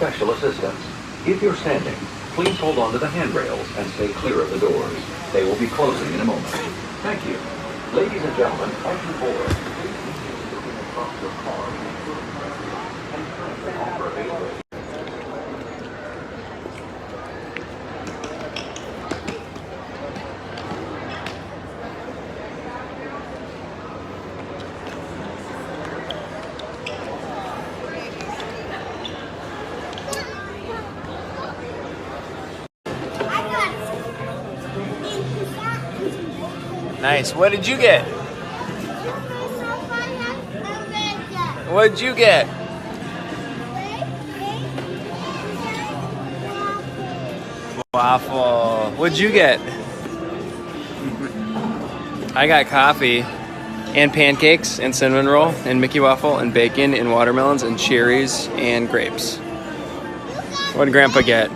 special assistance. If you're standing, please hold on to the handrails and stay clear of the doors. They will be closing in a moment. Thank you. Ladies and gentlemen, as you board, please continue looking across your car and turn the offer available. Nice. What did you get? What did you get? Waffle. What'd you get? I got coffee and pancakes and cinnamon roll and Mickey waffle and bacon and watermelons and cherries and grapes. What did Grandpa get?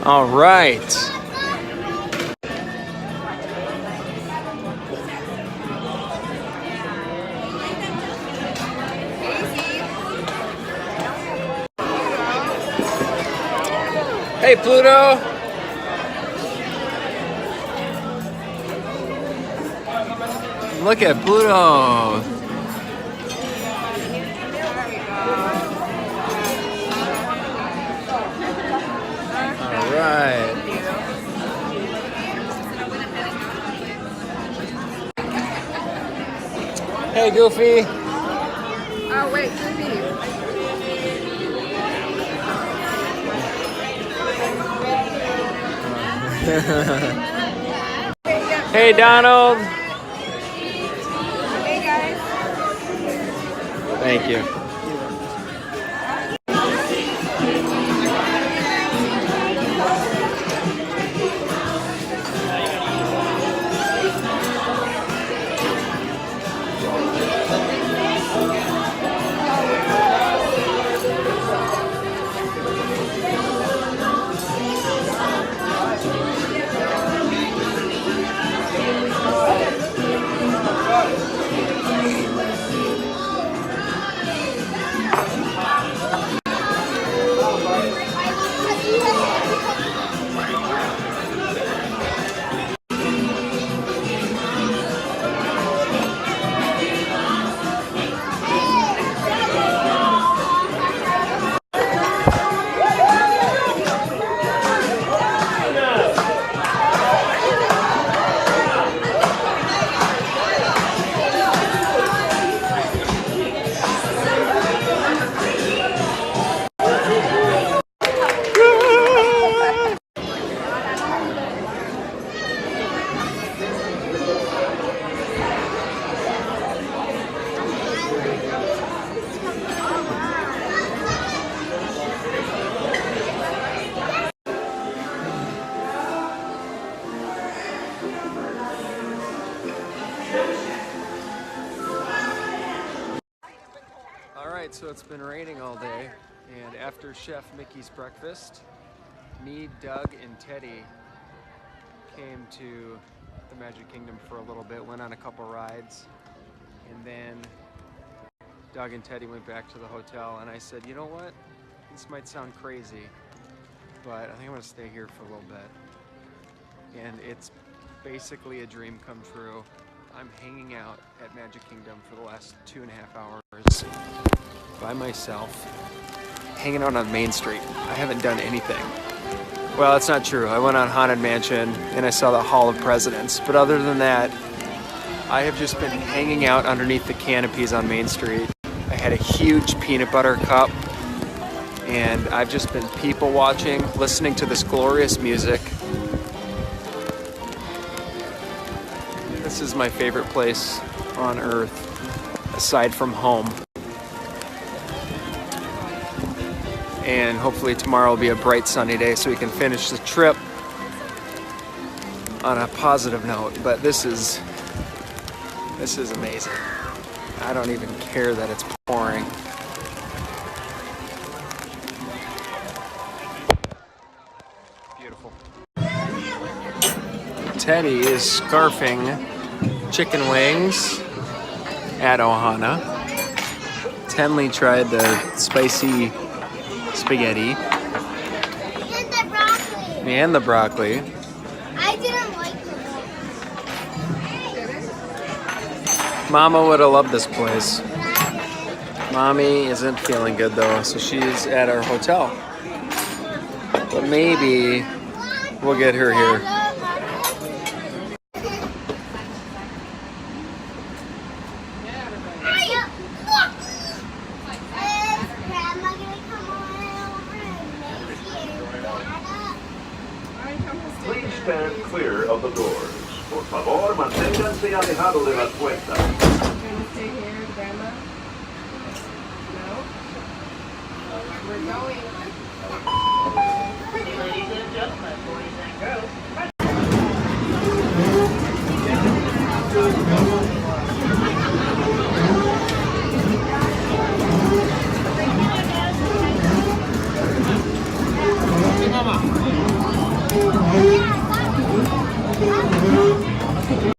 All right. Hey, Pluto. Look at Pluto. Right. Hey, Goofy. Oh, wait, Goofy. Hey, Donald. Hey, guys. Thank you. Alright, so it's been raining all day, and after Chef Mickey's breakfast, me, Doug, and Teddy came to the Magic Kingdom for a little bit, went on a couple rides, and then Doug and Teddy went back to the hotel, and I said, you know what? This might sound crazy, but I think I'm going to stay here for a little bit. And it's basically a dream come true. I'm hanging out at Magic Kingdom for the last 2.5 hours by myself, hanging out on Main Street. I haven't done anything. Well, that's not true. I went on Haunted Mansion and I saw the Hall of Presidents, but other than that, I have just been hanging out underneath the canopies on Main Street. I had a huge peanut butter cup, and I've just been people watching, listening to this glorious music. This is my favorite place on earth, aside from home. And hopefully tomorrow will be a bright sunny day so we can finish the trip on a positive note. But this is amazing. I don't even care that it's pouring. Beautiful. Teddy is scarfing chicken wings at Ohana. Tenley tried the spicy spaghetti. And the broccoli. And the broccoli. I didn't like it. Mama would have loved this place. Mommy isn't feeling good though, so she's at our hotel. But maybe we'll get her here. Please stand clear of the doors. Por favor, manténganse alejados de las puertas. Gonna stay here, Grandma? No? We're going. Ladies and gentlemen, boys and girls,